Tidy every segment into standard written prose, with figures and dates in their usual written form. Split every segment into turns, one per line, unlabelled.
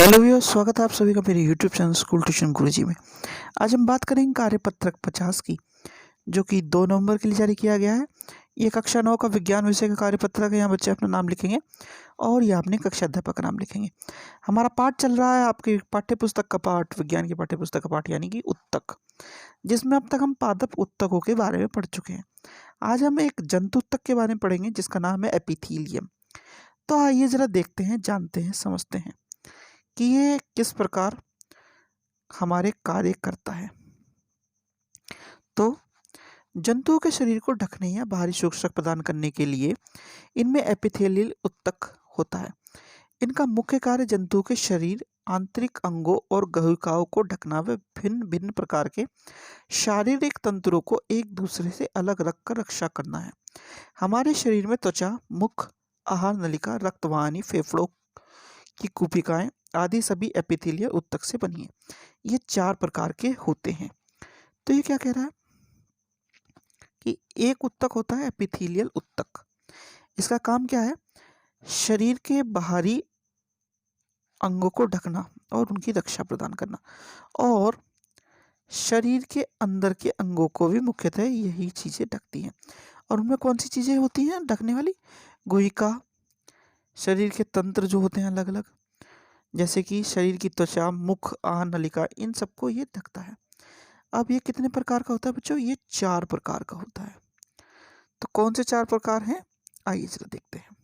Hello भैया, स्वागत है आप सभी का मेरे यूट्यूब चैनल स्कूल ट्यूशन गुरुजी में। आज हम बात करेंगे कार्यपत्रक 50 की, जो कि 2 नवंबर के लिए जारी किया गया है। ये कक्षा 9 का विज्ञान विषय का कार्यपत्रक है। यहाँ बच्चे अपना नाम लिखेंगे और ये अपने कक्षा अध्यापक का नाम लिखेंगे। हमारा पाठ चल रहा है आपके पाठ्य पुस्तक का पाठ, विज्ञान की पाठ्य पुस्तक का पाठ यानी कि उत्तक, जिसमें अब तक हम पादप उत्तकों के बारे में पढ़ चुके हैं। आज हम एक जंतु उत्तक के बारे में पढ़ेंगे जिसका नाम है एपिथीलियम। तो आइए जरा देखते हैं, जानते हैं, समझते हैं कि ये किस प्रकार हमारे कार्य करता है। तो जंतुओं के शरीर को ढकने या बाहरी सुरक्षा प्रदान करने के लिए इनमें एपिथेलियल उत्तक होता है। इनका मुख्य कार्य जंतुओं के शरीर, आंतरिक अंगों और गुहिकाओं को ढकना व भिन्न भिन्न प्रकार के शारीरिक तंत्रों को एक दूसरे से अलग रखकर रक्षा करना है। हमारे शरीर में त्वचा, मुख, आहार नलिका, रक्तवाहिनी, फेफड़ों की कुपिकाएं आदि सभी एपिथेलियल उत्तक से बनी है। ये 4 प्रकार के होते हैं। तो ये क्या कह रहा है कि एक उत्तक होता है एपिथेलियल उत्तक। इसका काम क्या है? शरीर के बाहरी अंगों को ढकना और उनकी रक्षा प्रदान करना, और शरीर के अंदर के अंगों को भी मुख्यतः यही चीजें ढकती हैं। और उनमें कौन सी चीजें होती हैं ढकने वाली? गुहिका, शरीर के तंत्र जो होते हैं अलग अलग, जैसे कि शरीर की त्वचा, मुख, आहार नलिका, इन सबको ये ढकता है। अब ये कितने प्रकार का होता है बच्चों? ये 4 प्रकार का होता है। तो कौन से 4 प्रकार हैं, आइए जरा देखते हैं।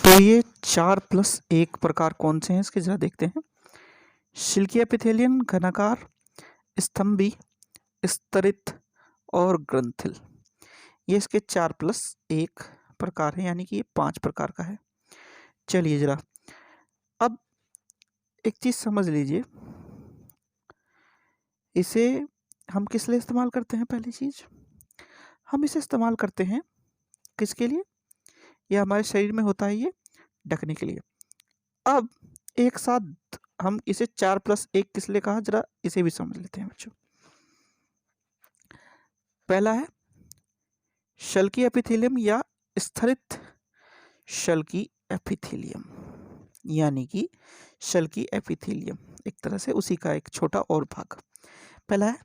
तो ये 4+1 प्रकार कौन से हैं इसके जरा देखते हैं। शिल्कीय एपिथेलियम, घनाकार, स्तंभी, स्तरित और ग्रंथिल। ये इसके 4+1 प्रकार है, यानी कि ये 5 प्रकार का है। चलिए जरा अब एक चीज समझ लीजिए, इसे हम किस लिए इस्तेमाल करते हैं? पहली चीज, हम इसे इस्तेमाल करते हैं किसके लिए? यह हमारे शरीर में होता है ये ढकने के लिए। अब एक साथ हम इसे 4+1 किस लिए कहा, जरा इसे भी समझ लेते हैं बच्चों। पहला है शल्की एपिथेलियम या स्थिरित शल्की एपिथेलियम, यानी कि शल्की एपिथेलियम एक तरह से उसी का एक छोटा और भाग। पहला है,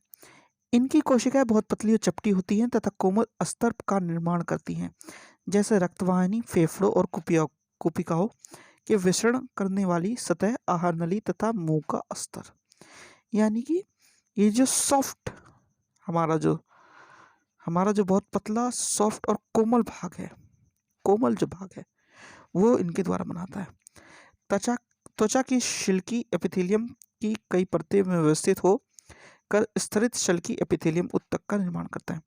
इनकी कोशिकाएं बहुत पतली और चपटी होती हैं तथा कोमल अस्तर का निर्माण करती हैं, जैसे रक्तवाहिनी, फेफड़ों और कुपिकाओं के विसरण करने वाली सतह, आहार नली तथा मुंह का अस्तर। यानी कि ये जो सॉफ्ट हमारा जो बहुत पतला, सॉफ्ट और कोमल भाग है, कोमल जो भाग है वो इनके द्वारा बनाता है। त्वचा की शिल्की एपिथेलियम की कई परतें में व्यवस्थित हो कर स्तरित शल्की एपिथेलियम उत्तक का निर्माण करता है।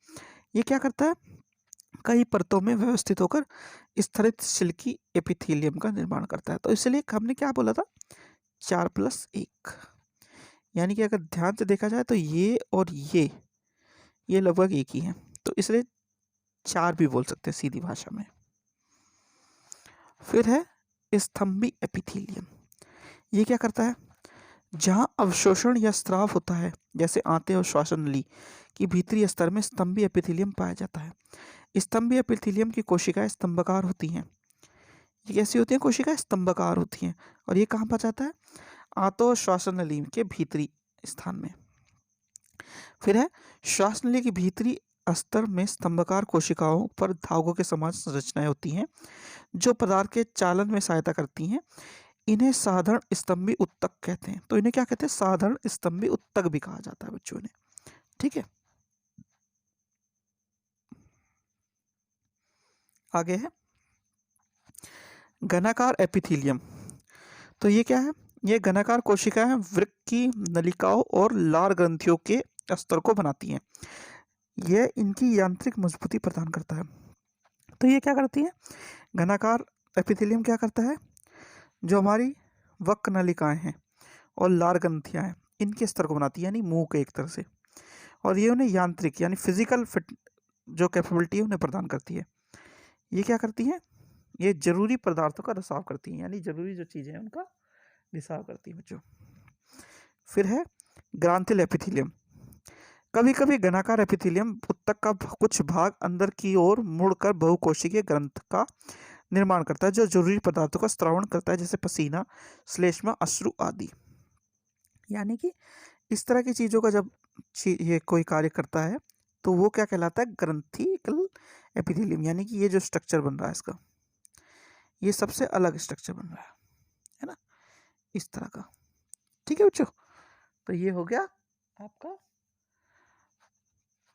ये क्या करता है? कई परतों में व्यवस्थित होकर स्तरित शिल्की एपिथेलियम का निर्माण करता है। तो इसलिए हमने क्या बोला था? 4+1, यानी कि अगर ध्यान से देखा जाए तो ये और ये लगभग एक ही है, तो इसलिए 4 भी बोल सकते हैं सीधी भाषा में। फिर है स्तंभी एपिथेलियम। ये क्या करता है? जहां अवशोषण या स्राव होता है, जैसे आंतें और श्वसन नली की भीतरी स्तर में स्तंभी एपिथेलियम पाया जाता है। स्तंभी एपिथेलियम की कोशिकाएं स्तंभाकार होती हैं। ये कैसी होती हैं? कोशिकाएं स्तंभाकार होती हैं। और ये कहाँ पाया जाता है? आंतों और श्वसन नली के भीतरी स्थान में। फिर है श्वास नली की भीतरी अस्तर में स्तंभाकार कोशिकाओं पर धागों के समान संरचनाएं होती हैं जो पदार्थ के चालन में सहायता करती हैं। इन्हें साधारण स्तंभी उत्तक कहते हैं। तो इन्हें क्या कहते हैं? साधारण स्तंभी उत्तक भी कहा जाता है बच्चों ने। ठीक है, आगे है घनाकार एपिथेलियम। तो ये क्या है? ये घनाकार कोशिकाएं वृक्क की नलिकाओं और लार ग्रंथियों के अस्तर को बनाती हैं। यह इनकी यांत्रिक मजबूती प्रदान करता है। तो ये क्या करती है? घनाकार एपिथेलियम क्या करता है? जो हमारी वक्र नलिकाएं हैं और लार ग्रंथियां हैं, इनके स्तर को बनाती है, यानी मुंह के एक तरह से। और ये उन्हें यांत्रिक यानी फिजिकल फिट जो कैपेबिलिटी है उन्हें प्रदान करती है। ये क्या करती है? ये जरूरी पदार्थों का रिसाव करती है, यानी जरूरी जो चीजें हैं उनका रिसाव करती है बच्चों। फिर है ग्रांथिल एपिथेलियम। कभी कभी घनाकार एपिथेलियम उत्तक का कुछ भाग अंदर की ओर मुड़कर बहुकोशिकीय ग्रंथ का निर्माण करता है जो जरूरी पदार्थों का स्त्रावण करता है, जैसे पसीना, श्लेष्मा, अश्रु आदि। यानी कि इस तरह की चीजों का जब ये कोई कार्य करता है तो वो क्या कहलाता है, ग्रंथिकल एपिथेलियम। यानी कि ये जो स्ट्रक्चर बन रहा है इसका, ये सबसे अलग स्ट्रक्चर बन रहा है ना, इस तरह का। ठीक है बच्चों, तो ये हो गया आपका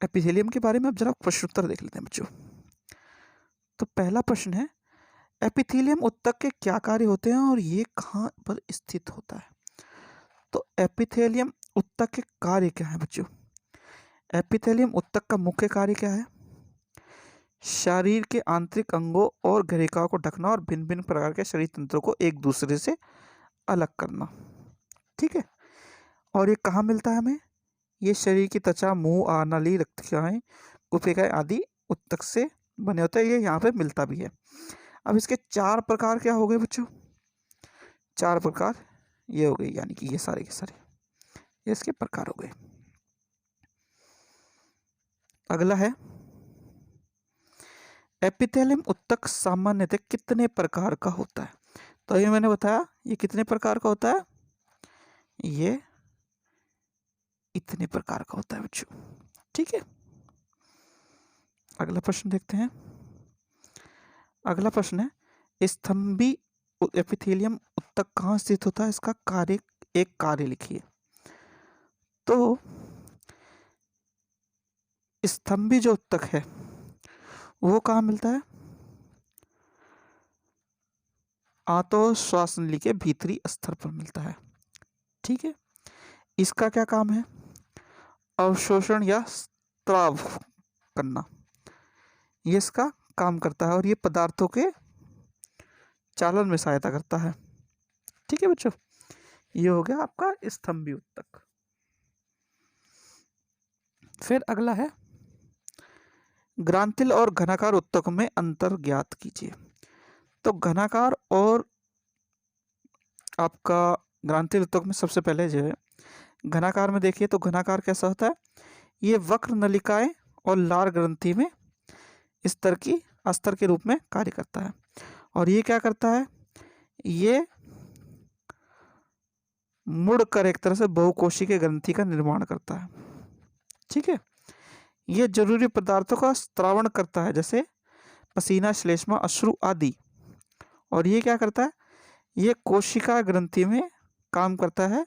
एपिथेलियम के बारे में। अब जरा प्रश्न उत्तर देख लेते हैं बच्चों। तो पहला प्रश्न है, एपिथेलियम उत्तक के क्या कार्य होते हैं और ये कहाँ पर स्थित होता है? तो एपिथेलियम उत्तक के कार्य क्या है बच्चों? एपिथेलियम उत्तक का मुख्य कार्य क्या है? शरीर के आंतरिक अंगों और गहरिकाओं को ढकना और भिन्न भिन्न प्रकार के शरीर तंत्रों को एक दूसरे से अलग करना। ठीक है, और ये कहाँ मिलता है हमें? ये शरीर की त्वचा, मुंह, आनली, रक्तकाएं, गुफिकाएं आदि उत्तक से बने होते हैं। ये यहाँ पे मिलता भी है। अब इसके 4 प्रकार क्या हो गए बच्चों? 4 प्रकार ये हो गए, यानी कि ये सारे के सारे ये इसके प्रकार हो गए। अगला है, एपिथेलियम उत्तक सामान्यतः कितने प्रकार का होता है? तो ये मैंने बताया, ये कितने प्रकार का होता है? ये इतने प्रकार का होता है बच्चों। ठीक है, अगला प्रश्न देखते हैं। अगला प्रश्न है, स्तंभी एपिथेलियम उत्तक कहाँ स्थित होता है? इसका कार्य, एक कार्य लिखिए। तो स्तंभी जो उत्तक है वो कहाँ मिलता है? आंतों श्वास नली के भीतरी स्तर पर मिलता है। ठीक है, इसका क्या काम है? अवशोषण या स्त्राव करना, ये इसका काम करता है और ये पदार्थों के चालन में सहायता करता है। ठीक है बच्चों, ये हो गया आपका स्तंभी उत्तक। फिर अगला है, ग्रांथिल और घनाकार उत्तक में अंतर ज्ञात कीजिए। तो घनाकार और आपका ग्रांथिल उत्तक में सबसे पहले जो है, घनाकार में देखिए तो घनाकार कैसा होता है? ये वक्र नलिकाएं और लार ग्रंथि में स्तर की अस्तर के रूप में कार्य करता है। और ये क्या करता है? ये मुड़कर एक तरह से बहुकोशिकीय ग्रंथि का निर्माण करता है। ठीक है, ये जरूरी पदार्थों का स्त्रावण करता है, जैसे पसीना, श्लेष्मा, अश्रु आदि। और ये क्या करता है? ये कोशिका ग्रंथि में काम करता है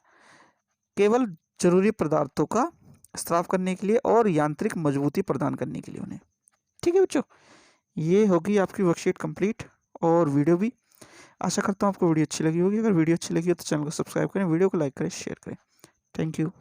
केवल जरूरी पदार्थों का स्त्राव करने के लिए और यांत्रिक मजबूती प्रदान करने के लिए उन्हें। ठीक है बच्चों, ये होगी आपकी वर्कशीट कंप्लीट और वीडियो भी। आशा करता हूँ आपको वीडियो अच्छी लगी होगी। अगर वीडियो अच्छी लगी हो तो चैनल को सब्सक्राइब करें, वीडियो को लाइक करें, शेयर करें। Thank you.